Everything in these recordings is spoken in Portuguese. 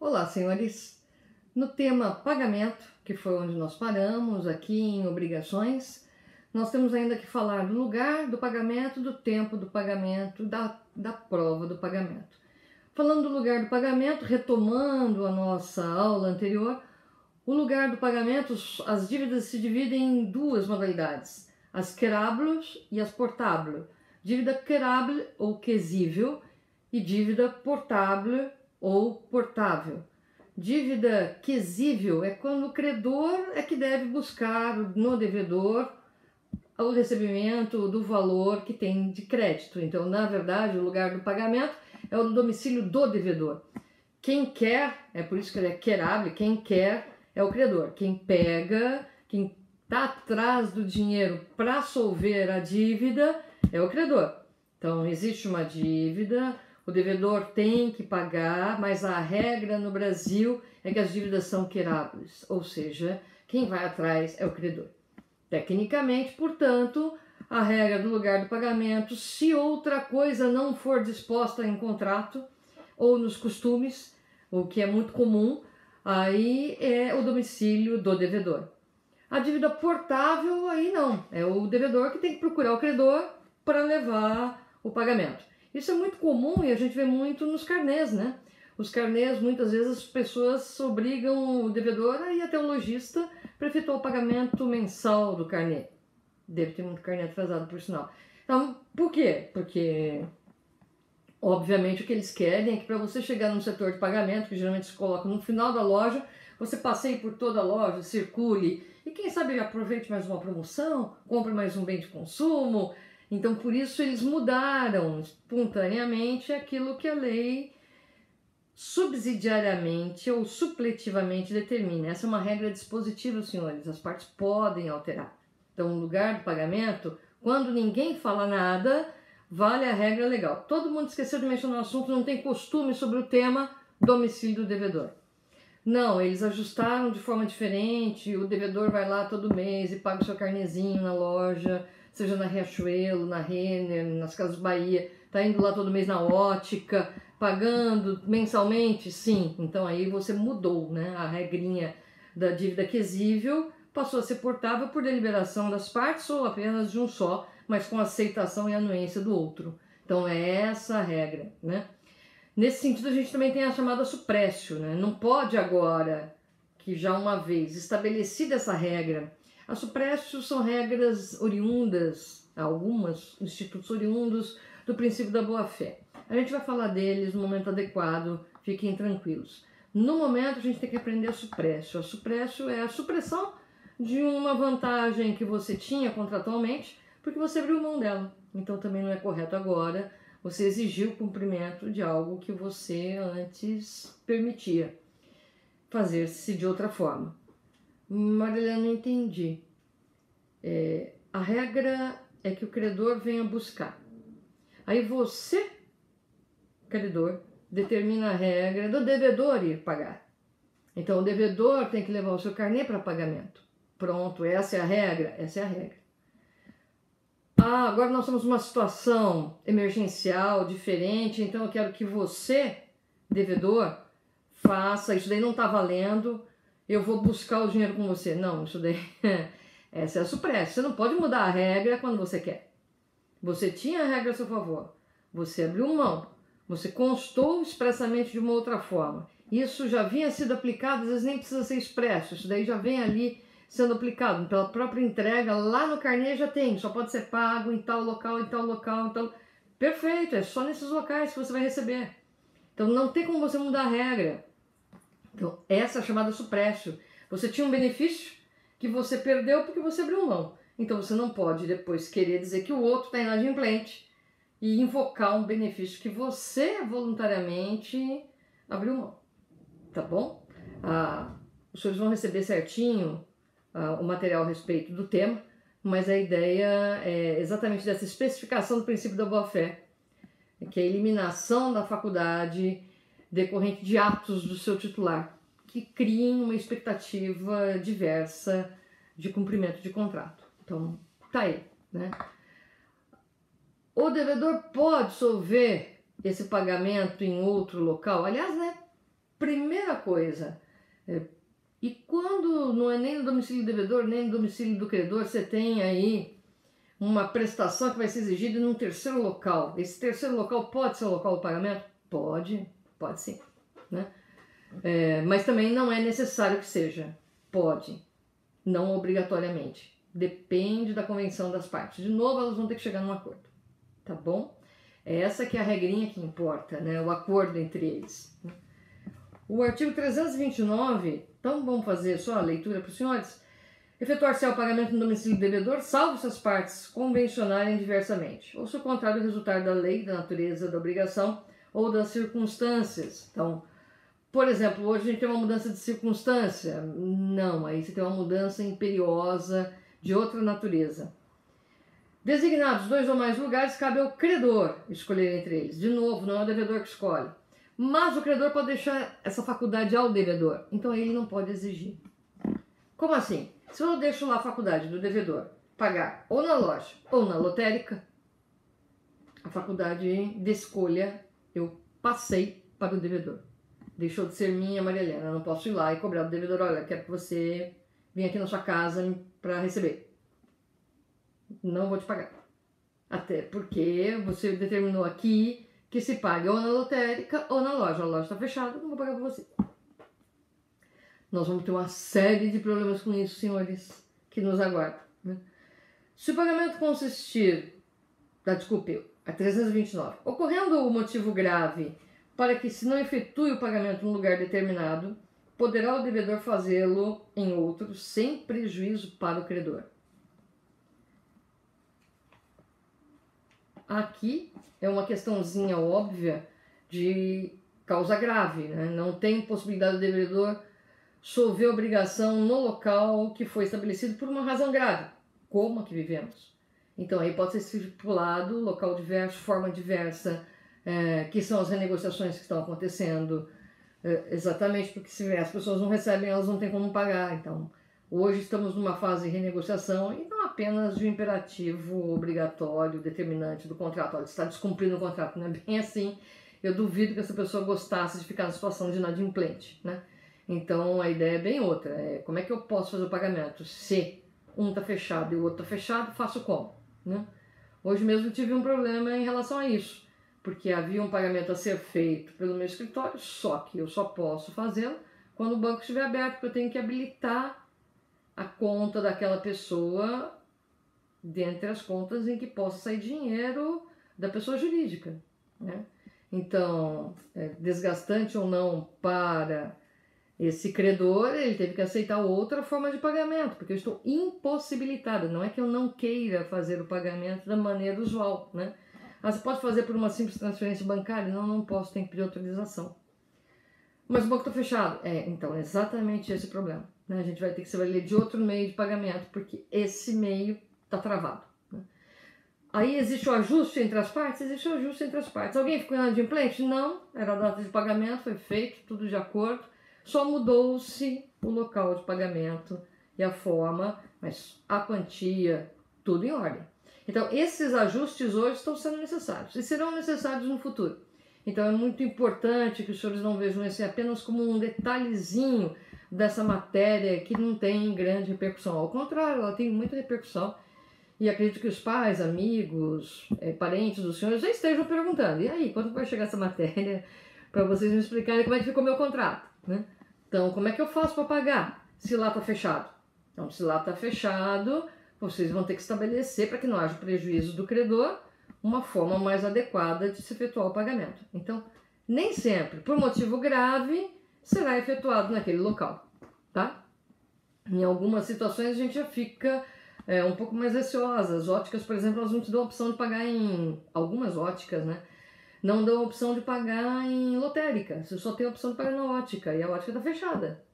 Olá, senhores. No tema pagamento, que foi onde nós paramos, aqui em obrigações, nós temos ainda que falar do lugar do pagamento, do tempo do pagamento, da prova do pagamento. Falando do lugar do pagamento, retomando a nossa aula anterior, o lugar do pagamento, as dívidas se dividem em duas modalidades, as querables e as portables. Dívida querable ou quesível e dívida portable ou portável. Dívida quesível é quando o credor é que deve buscar no devedor o recebimento do valor que tem de crédito. Então, na verdade, o lugar do pagamento é o do domicílio do devedor. Quem quer, é por isso que ele é querável, quem quer é o credor. Quem pega, quem está atrás do dinheiro para solver a dívida é o credor. Então, existe uma dívida, o devedor tem que pagar, mas a regra no Brasil é que as dívidas são queráveis, ou seja, quem vai atrás é o credor. Tecnicamente, portanto, a regra do lugar do pagamento, se outra coisa não for disposta em contrato ou nos costumes, o que é muito comum, aí é o domicílio do devedor. A dívida portável, aí não, é o devedor que tem que procurar o credor para levar o pagamento. Isso é muito comum e a gente vê muito nos carnês, né? Os carnês, muitas vezes, as pessoas obrigam o devedor a ir até o lojista para efetuar o pagamento mensal do carnê. Deve ter muito carnê atrasado, por sinal. Então, por quê? Porque, obviamente, o que eles querem é que para você chegar no setor de pagamento, que geralmente se coloca no final da loja, você passeie por toda a loja, circule e, quem sabe, aproveite mais uma promoção, compre mais um bem de consumo. Então, por isso, eles mudaram espontaneamente aquilo que a lei subsidiariamente ou supletivamente determina. Essa é uma regra dispositiva, senhores. As partes podem alterar. Então, no lugar do pagamento, quando ninguém fala nada, vale a regra legal. Todo mundo esqueceu de mencionar o assunto, não tem costume sobre o tema domicílio do devedor. Não, eles ajustaram de forma diferente, o devedor vai lá todo mês e paga o seu carnezinho na loja, seja na Riachuelo, na Renner, nas Casas Bahia, tá indo lá todo mês na ótica, pagando mensalmente? Sim. Então aí você mudou, né? A regrinha da dívida quesível passou a ser portável por deliberação das partes ou apenas de um só, mas com aceitação e anuência do outro. Então é essa a regra, né? Nesse sentido, a gente também tem a chamada suprécio, né? Não pode agora, que já uma vez estabelecida essa regra, a suprécio são regras oriundas, alguns institutos oriundos do princípio da boa-fé. A gente vai falar deles no momento adequado, fiquem tranquilos. No momento, a gente tem que aprender a suprécio. A suprécio é a supressão de uma vantagem que você tinha contratualmente, porque você abriu mão dela. Então, também não é correto agora você exigir o cumprimento de algo que você antes permitia fazer-se de outra forma. Marília, não entendi. A regra é que o credor venha buscar. Aí você, credor, determina a regra do devedor ir pagar. Então o devedor tem que levar o seu carnê para pagamento. Pronto, essa é a regra? Essa é a regra. Agora nós temos uma situação emergencial, diferente, então eu quero que você, devedor, faça, isso daí não está valendo, eu vou buscar o dinheiro com você. Não, isso daí, essa é a suprécio. Você não pode mudar a regra quando você quer. Você tinha a regra a seu favor, você abriu mão, você constou expressamente de uma outra forma. Isso já vinha sido aplicado, às vezes nem precisa ser expresso, isso daí já vem ali sendo aplicado. Pela própria entrega, lá no carnê já tem, só pode ser pago em tal local, em tal local, então perfeito, é só nesses locais que você vai receber. Então não tem como você mudar a regra. Então essa é a chamada suprécio. Você tinha um benefício que você perdeu porque você abriu mão. Então você não pode depois querer dizer que o outro está inadimplente e invocar um benefício que você voluntariamente abriu mão. Tá bom? Os senhores vão receber certinho o material a respeito do tema, mas a ideia é exatamente dessa especificação do princípio da boa-fé, que é a eliminação da faculdade decorrente de atos do seu titular, que criem uma expectativa diversa de cumprimento de contrato. Então, tá aí, né? O devedor pode solver esse pagamento em outro local? Aliás, né? primeira coisa, e quando não é nem no domicílio do devedor, nem no domicílio do credor, você tem aí uma prestação que vai ser exigida num terceiro local. Esse terceiro local pode ser o local do pagamento? Pode sim, né? Mas também não é necessário que seja. Pode, não obrigatoriamente. Depende da convenção das partes. De novo, elas vão ter que chegar num acordo, tá bom? Essa que é a regrinha que importa, né? O acordo entre eles. O artigo 329, então vamos fazer só a leitura para os senhores. Efetuar-se o pagamento no domicílio do devedor, salvo se as partes convencionarem diversamente, ou se o contrário resultar da lei, da natureza da obrigação ou das circunstâncias. Então, por exemplo, hoje a gente tem uma mudança de circunstância. Não, aí você tem uma mudança imperiosa de outra natureza. Designados 2 ou mais lugares, cabe ao credor escolher entre eles. De novo, não é o devedor que escolhe. Mas o credor pode deixar essa faculdade ao devedor. Então ele não pode exigir. Como assim? Se eu deixo lá a faculdade do devedor pagar ou na loja ou na lotérica, a faculdade de escolha eu passei para o devedor. Deixou de ser minha, Maria Helena. Eu não posso ir lá e cobrar do devedor: olha, quero que você venha aqui na sua casa para receber. Não vou te pagar. Até porque você determinou aqui que se pague ou na lotérica ou na loja. A loja está fechada, não vou pagar para você. Nós vamos ter uma série de problemas com isso, senhores, que nos aguardam, né? Se o pagamento consistir, desculpe, a 329, ocorrendo o motivo grave para que se não efetue o pagamento em um lugar determinado, poderá o devedor fazê-lo em outro, sem prejuízo para o credor. Aqui é uma questãozinha óbvia de causa grave, né? Não tem possibilidade do devedor solver obrigação no local que foi estabelecido por uma razão grave, como a que vivemos. Então aí pode ser estipulado local diverso, forma diversa, que são as renegociações que estão acontecendo, exatamente porque se as pessoas não recebem, elas não têm como pagar. Então hoje estamos numa fase de renegociação e não apenas de um imperativo obrigatório, determinante do contrato. Olha, você está descumprindo o contrato, não é bem assim. Eu duvido que essa pessoa gostasse de ficar na situação de inadimplente, né? Então a ideia é bem outra. Como é que eu posso fazer o pagamento? Se um está fechado e o outro está fechado, faço como, né? Hoje mesmo tive um problema em relação a isso, porque havia um pagamento a ser feito pelo meu escritório, só que eu só posso fazê-lo quando o banco estiver aberto, porque eu tenho que habilitar a conta daquela pessoa dentre as contas em que possa sair dinheiro da pessoa jurídica, né? Então, desgastante ou não para esse credor, ele teve que aceitar outra forma de pagamento, porque eu estou impossibilitada. Não é que eu não queira fazer o pagamento da maneira usual, né? Você pode fazer por uma simples transferência bancária? Não posso, tem que pedir autorização. Mas o banco está fechado. Então, exatamente esse o problema, né? A gente vai ter que se valer de outro meio de pagamento, porque esse meio está travado, né? Aí existe o ajuste entre as partes? Existe o ajuste entre as partes. Alguém ficou inadimplente? Não, era a data de pagamento, foi feito, tudo de acordo. Só mudou-se o local de pagamento e a forma, mas a quantia, tudo em ordem. Então, esses ajustes hoje estão sendo necessários e serão necessários no futuro. Então, é muito importante que os senhores não vejam isso apenas como um detalhezinho dessa matéria que não tem grande repercussão. Ao contrário, ela tem muita repercussão e acredito que os pais, amigos, parentes dos senhores já estejam perguntando: e aí, quando vai chegar essa matéria para vocês me explicarem como é que ficou meu contrato, né? Então, como é que eu faço para pagar se lá está fechado? Então, se lá está fechado, vocês vão ter que estabelecer, para que não haja prejuízo do credor, uma forma mais adequada de se efetuar o pagamento. Então, nem sempre, por motivo grave, será efetuado naquele local, tá? Em algumas situações a gente já fica um pouco mais receosa. As óticas, por exemplo, elas não te dão a opção de pagar em... Algumas óticas, né? Não dão a opção de pagar em lotérica. Você só tem a opção de pagar na ótica e a ótica está fechada.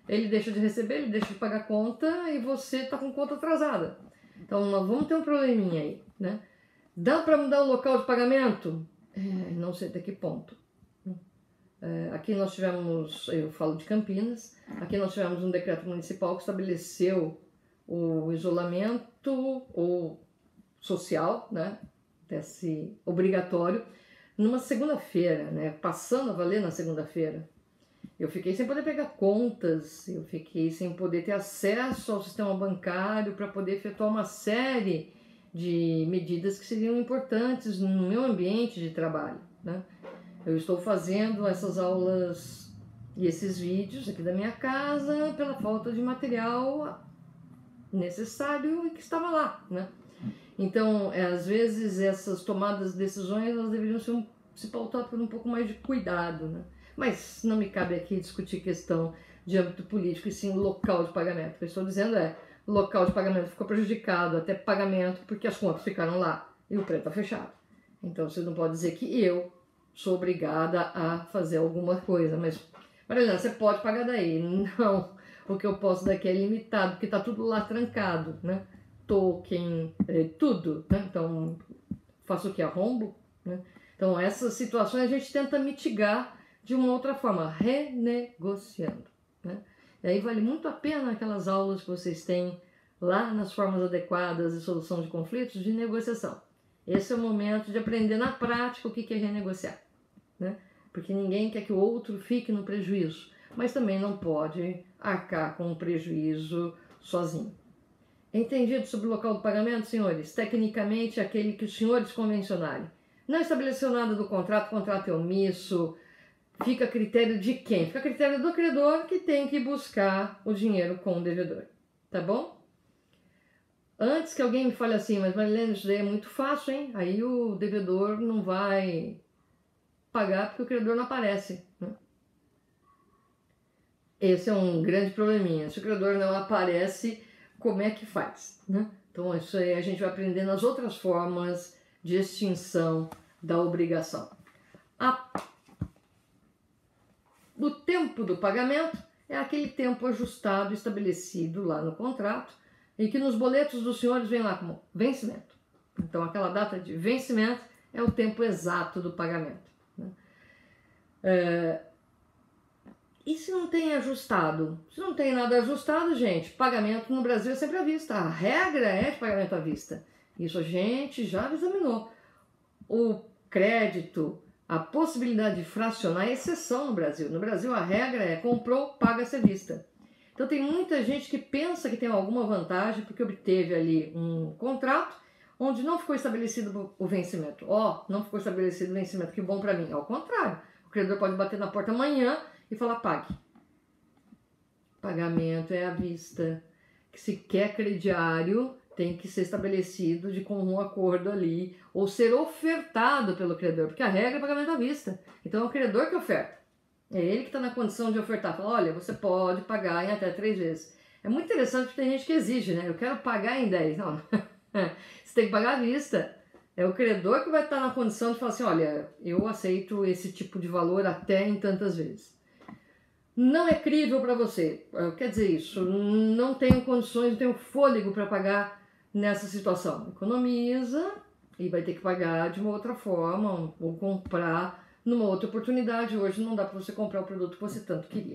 Ele deixa de receber, ele deixa de pagar a conta e você está com conta atrasada. Então, nós vamos ter um probleminha aí, né? Dá para mudar o local de pagamento? Não sei até que ponto. Aqui nós tivemos, eu falo de Campinas, aqui nós tivemos um decreto municipal que estabeleceu o isolamento ou social, né? Desse obrigatório, numa segunda-feira, né? Passando a valer na segunda-feira. Eu fiquei sem poder pegar contas, eu fiquei sem poder ter acesso ao sistema bancário para poder efetuar uma série de medidas que seriam importantes no meu ambiente de trabalho, né? Eu estou fazendo essas aulas e esses vídeos aqui da minha casa pela falta de material necessário e que estava lá, né? Então, às vezes, essas tomadas de decisões, elas deveriam se pautar por um pouco mais de cuidado, né? Mas não me cabe aqui discutir questão de âmbito político e sim local de pagamento. O que eu estou dizendo é, o local de pagamento ficou prejudicado, até pagamento, porque as contas ficaram lá e o prédio está fechado. Então, você não pode dizer que eu sou obrigada a fazer alguma coisa, mas, Marilena, você pode pagar daí. Não, o que eu posso daqui é limitado, porque está tudo lá trancado, né? Token, tudo, né? Então, faço o que? Arrombo, né? Então, essas situações a gente tenta mitigar de uma outra forma, renegociando, né? E aí vale muito a pena aquelas aulas que vocês têm lá nas formas adequadas de solução de conflitos, de negociação. Esse é o momento de aprender na prática o que é renegociar, né? Porque ninguém quer que o outro fique no prejuízo, mas também não pode arcar com o prejuízo sozinho. Entendido sobre o local do pagamento, senhores? Tecnicamente, aquele que os senhores convencionarem. Não estabeleceu nada do contrato, o contrato é omisso, fica a critério de quem? Fica a critério do credor, que tem que buscar o dinheiro com o devedor, tá bom? Antes que alguém me fale assim, mas Marilena, isso daí é muito fácil, hein? Aí o devedor não vai pagar porque o credor não aparece, né? Esse é um grande probleminha. Se o credor não aparece, como é que faz, né? Então isso aí a gente vai aprender nas outras formas de extinção da obrigação. O tempo do pagamento é aquele tempo ajustado, estabelecido lá no contrato e que nos boletos dos senhores vem lá como vencimento. Então aquela data de vencimento é o tempo exato do pagamento, né? E se não tem ajustado? Se não tem nada ajustado, gente, pagamento no Brasil é sempre à vista. A regra é de pagamento à vista. Isso a gente já examinou. O crédito, a possibilidade de fracionar é exceção no Brasil. No Brasil a regra é comprou, paga-se à vista. Então tem muita gente que pensa que tem alguma vantagem porque obteve ali um contrato onde não ficou estabelecido o vencimento. Não ficou estabelecido o vencimento, que bom para mim. Ao contrário, o credor pode bater na porta amanhã e falar pague. Pagamento é à vista. Que se quer crediário, tem que ser estabelecido de comum acordo ali, ou ser ofertado pelo credor, porque a regra é pagamento à vista. Então é o credor que oferta. É ele que está na condição de ofertar. Fala, olha, você pode pagar em até 3 vezes. É muito interessante porque tem gente que exige, né? Eu quero pagar em 10. Não, você tem que pagar à vista. É o credor que vai estar na condição de falar assim, olha, eu aceito esse tipo de valor até em tantas vezes. Não é crível para você, quer dizer isso, não tenho condições, não tenho fôlego para pagar nessa situação. Economiza e vai ter que pagar de uma outra forma ou comprar numa outra oportunidade. Hoje não dá para você comprar o produto que você tanto queria.